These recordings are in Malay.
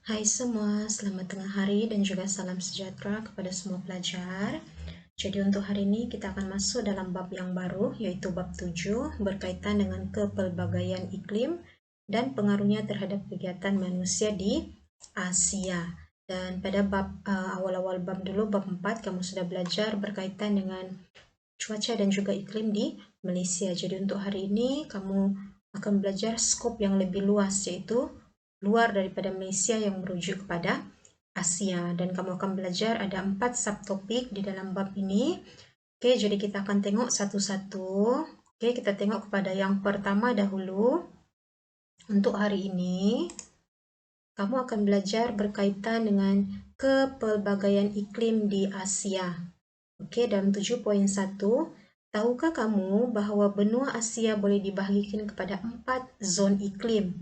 Hai semua, selamat tengah hari dan juga salam sejahtera kepada semua pelajar. Jadi untuk hari ini kita akan masuk dalam bab yang baru, yaitu bab 7 berkaitan dengan kepelbagaian iklim dan pengaruhnya terhadap kegiatan manusia di Asia. Dan pada bab awal-awal bab dulu, bab 4, kamu sudah belajar berkaitan dengan cuaca dan juga iklim di Malaysia. Jadi untuk hari ini kamu akan belajar skop yang lebih luas, yaitu luar daripada Malaysia yang merujuk kepada Asia. Dan kamu akan belajar ada 4 subtopik di dalam bab ini. Oke, jadi kita akan tengok satu-satu. Oke, kita tengok kepada yang pertama dahulu. Untuk hari ini, kamu akan belajar berkaitan dengan kepelbagaian iklim di Asia. Oke, dalam 7.1, tahukah kamu bahawa benua Asia boleh dibahagikan kepada 4 zon iklim,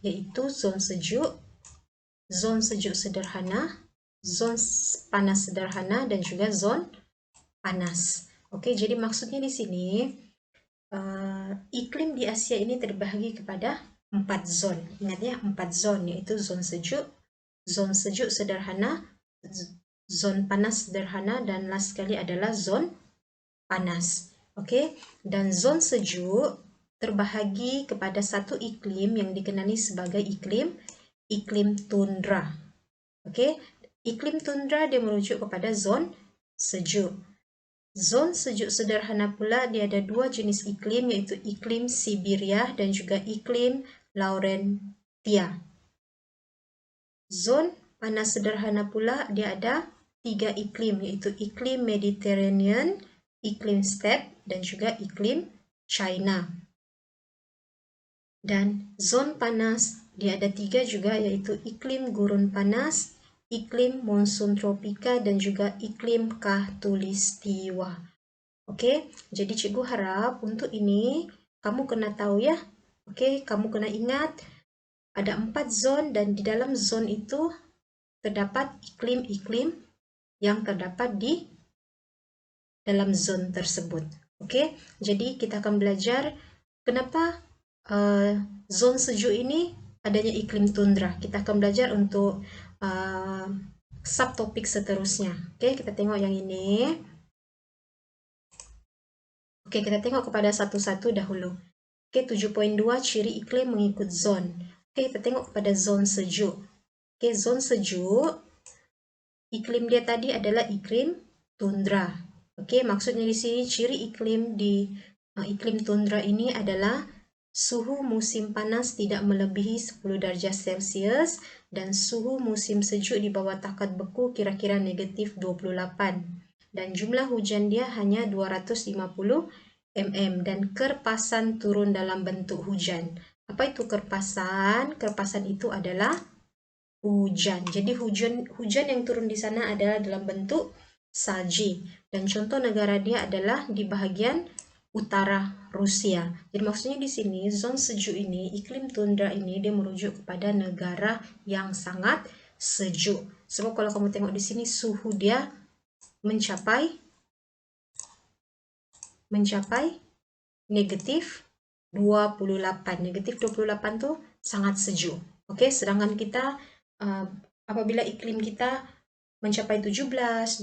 iaitu zon sejuk sederhana, zon panas sederhana dan juga zon panas. Oke, jadi maksudnya di sini iklim di Asia ini terbahagi kepada 4 zon. Ingat ya, 4 zon, yaitu zon sejuk sederhana, zon panas sederhana, dan last sekali adalah zon panas. Okey, dan zon sejuk terbahagi kepada satu iklim yang dikenali sebagai iklim tundra. Okey, iklim tundra dia merujuk kepada zon sejuk. Zon sejuk sederhana pula dia ada dua jenis iklim, iaitu iklim Siberia dan juga iklim Laurentia. Zon panas sederhana pula dia ada 3 iklim, iaitu iklim Mediterranean, iklim steppe dan juga iklim China. Dan zon panas dia ada 3 juga, iaitu iklim gurun panas, iklim monsun tropika dan juga iklim khatulistiwa. Okey, jadi cikgu harap untuk ini kamu kena tahu ya. Okey, kamu kena ingat ada 4 zon dan di dalam zon itu terdapat iklim-iklim yang terdapat di dalam zon tersebut. Okey, jadi kita akan belajar kenapa zon sejuk ini adanya iklim tundra. Kita akan belajar untuk subtopik seterusnya. Okey, kita tengok yang ini. Okey, kita tengok kepada satu-satu dahulu. Okey, 7.2 ciri iklim mengikut zon. Okey, kita tengok kepada zon sejuk. Okey, zon sejuk iklim dia tadi adalah iklim tundra. Okey, maksudnya di sini ciri iklim di iklim tundra ini adalah suhu musim panas tidak melebihi 10 darjah Celsius dan suhu musim sejuk di bawah takat beku kira-kira negatif 28. Dan jumlah hujan dia hanya 250 mm dan kerpasan turun dalam bentuk hujan. Apa itu kerpasan? Kerpasan itu adalah hujan. Jadi hujan yang turun di sana adalah dalam bentuk salji. Dan contoh negara dia adalah di bahagian utara Rusia. Jadi maksudnya di sini zon sejuk ini, iklim tundra ini dia merujuk kepada negara yang sangat sejuk. Sebab kalau kamu tengok di sini suhu dia mencapai negatif 28. Negatif 28 tu sangat sejuk. Okey, sedangkan kita apabila iklim kita mencapai 17,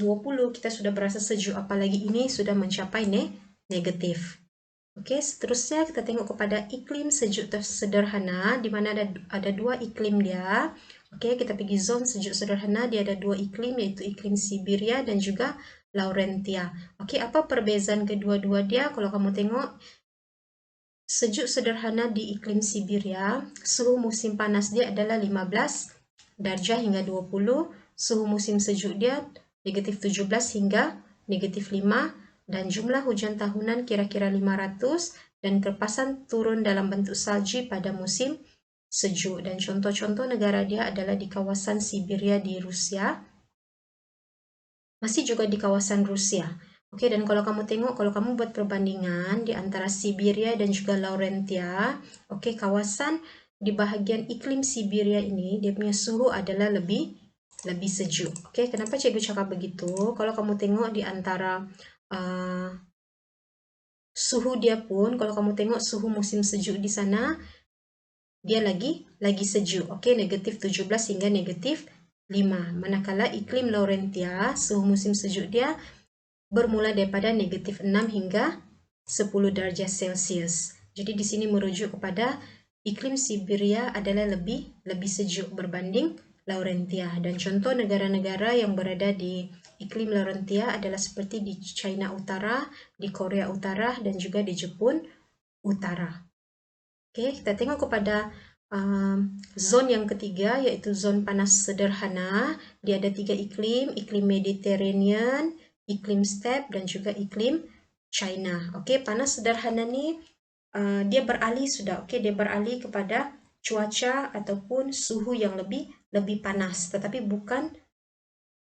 20, kita sudah berasa sejuk, apalagi ini sudah mencapai negatif. Okey, seterusnya kita tengok kepada iklim sejuk sederhana, di mana ada dua iklim dia. Okey, kita pergi zon sejuk sederhana, dia ada dua iklim, iaitu iklim Siberia dan juga Laurentia. Okey, apa perbezaan kedua-dua dia? Kalau kamu tengok, sejuk sederhana di iklim Siberia, suhu musim panas dia adalah 15 darjah hingga 20, suhu musim sejuk dia negatif 17 hingga negatif 5, dan jumlah hujan tahunan kira-kira 500, dan kerpasan turun dalam bentuk salji pada musim sejuk. Dan contoh-contoh negara dia adalah di kawasan Siberia di Rusia, masih juga di kawasan Rusia. Okey, dan kalau kamu tengok, kalau kamu buat perbandingan di antara Siberia dan juga Laurentia, okey, kawasan di bahagian iklim Siberia ini, dia punya suhu adalah lebih sejuk. Okey, kenapa cikgu cakap begitu? Kalau kamu tengok di antara suhu dia pun, kalau kamu tengok suhu musim sejuk di sana, dia lagi sejuk. Oke, negatif 17 hingga negatif 5. Manakala iklim Laurentia, suhu musim sejuk dia bermula daripada negatif 6 hingga 10 derajat Celcius. Jadi di sini merujuk kepada iklim Siberia adalah lebih sejuk berbanding Laurentia. Dan contoh negara-negara yang berada di iklim Laurentia adalah seperti di China Utara, di Korea Utara, dan juga di Jepun Utara. Oke, kita tengok kepada zon yang ketiga, yaitu zon panas sederhana. Dia ada 3 iklim, iklim Mediterranean, iklim steppe, dan juga iklim China. Oke, panas sederhana ni dia beralih sudah. Oke, dia beralih kepada cuaca ataupun suhu yang lebih panas, tetapi bukan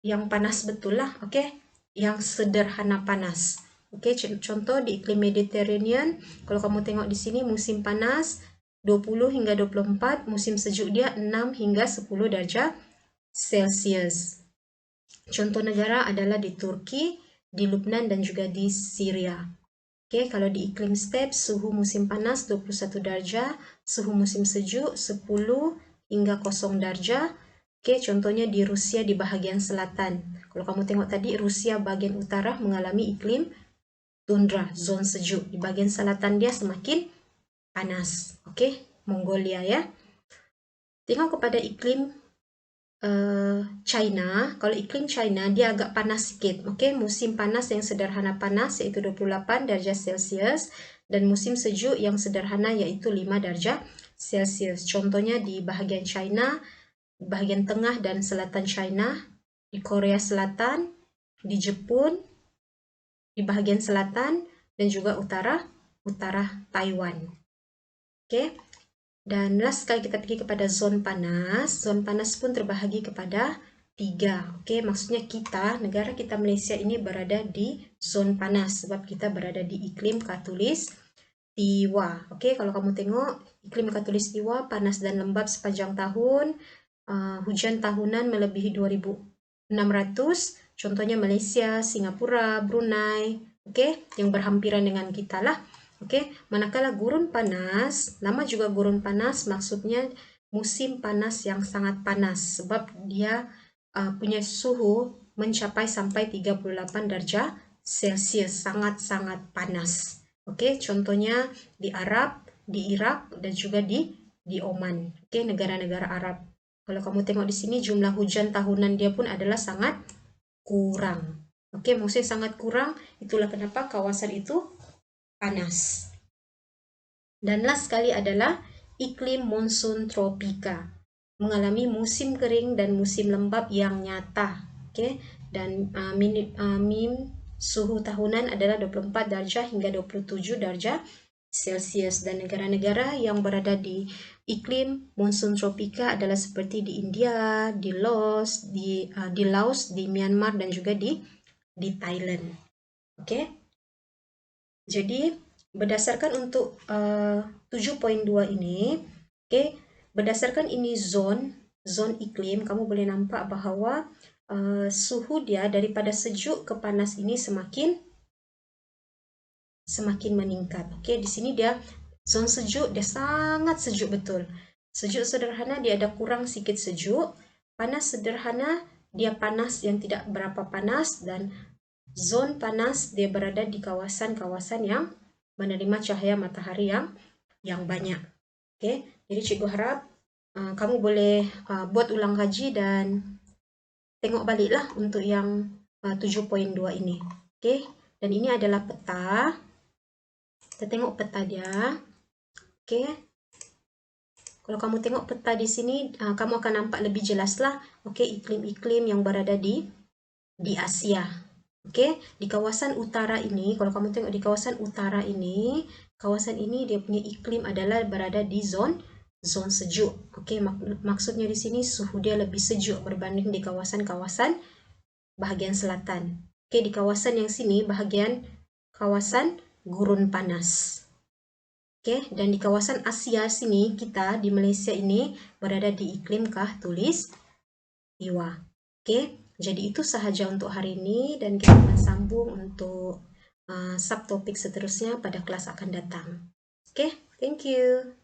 yang panas betul lah. Oke, yang sederhana panas. Oke, contoh di iklim Mediterranean, kalau kamu tengok di sini musim panas 20 hingga 24, musim sejuk dia 6 hingga 10 derajat Celcius. Contoh negara adalah di Turki, di Lebanon, dan juga di Syria. Oke, kalau di iklim steppe, suhu musim panas 21 derajat, suhu musim sejuk 10 hingga 0 derajat. Oke, contohnya di Rusia di bahagian selatan. Kalau kamu tengok tadi, Rusia bagian utara mengalami iklim tundra, zon sejuk. Di bagian selatan dia semakin panas. Oke, Mongolia ya. Tengok kepada iklim China. Kalau iklim China dia agak panas sedikit. Oke, musim panas yang sederhana panas yaitu 28 derajat Celcius dan musim sejuk yang sederhana yaitu 5 derajat Celcius. Contohnya di bahagian China, bahagian tengah dan selatan China, di Korea Selatan, di Jepun, di bahagian selatan, dan juga utara Taiwan. Oke, dan last sekali kita pergi kepada zon panas. Zon panas pun terbahagi kepada 3. Oke, maksudnya kita, negara kita Malaysia ini berada di zon panas sebab kita berada di iklim khatulistiwa. Oke, kalau kamu tengok iklim khatulistiwa panas dan lembab sepanjang tahun. Hujan tahunan melebihi 2.600. Contohnya Malaysia, Singapura, Brunei, oke, yang berhampiran dengan kita lah. Oke, manakala gurun panas, nama juga gurun panas maksudnya musim panas yang sangat panas sebab dia punya suhu mencapai sampai 38 derajat Celcius, sangat-sangat panas. Oke, contohnya di Arab, di Irak, dan juga di Oman. Oke, negara-negara Arab. Kalau kamu tengok di sini jumlah hujan tahunan dia pun adalah sangat kurang. Oke, maksudnya sangat kurang, itulah kenapa kawasan itu panas. Dan last sekali adalah iklim monsun tropika, mengalami musim kering dan musim lembab yang nyata. Oke, dan suhu tahunan adalah 24 derajat hingga 27 derajat Celcius. Dan negara-negara yang berada di iklim monsun tropika adalah seperti di India, di Laos, di Myanmar, dan juga di Thailand. Oke. Jadi berdasarkan untuk 7.2 ini, oke, berdasarkan ini zon iklim, kamu boleh nampak bahawa suhu dia daripada sejuk ke panas ini semakin meningkat. Oke, di sini dia zon sejuk, dia sangat sejuk betul. Sejuk sederhana dia ada kurang sedikit sejuk. Panas sederhana dia panas yang tidak berapa panas, dan zon panas dia berada di kawasan-kawasan yang menerima cahaya matahari yang banyak. Oke, jadi cikgu harap kamu boleh buat ulang kaji dan tengok baliklah untuk yang 7.2 ini. Oke, dan ini adalah peta. Kita tengok peta dia. Oke. Kalau kamu tengok peta di sini, kamu akan nampak lebih jelas lah. Oke, iklim-iklim yang berada di Asia. Oke, di kawasan utara ini, kalau kamu tengok di kawasan utara ini, kawasan ini dia punya iklim adalah berada di zon sejuk. Oke, maksudnya di sini suhu dia lebih sejuk berbanding di kawasan-kawasan bahagian selatan. Oke, di kawasan yang sini bahagian kawasan gurun panas. Oke, dan di kawasan Asia sini kita di Malaysia ini berada di iklim khatulistiwa. Oke, jadi itu sahaja untuk hari ini dan kita akan sambung untuk subtopik seterusnya pada kelas akan datang. Oke, thank you.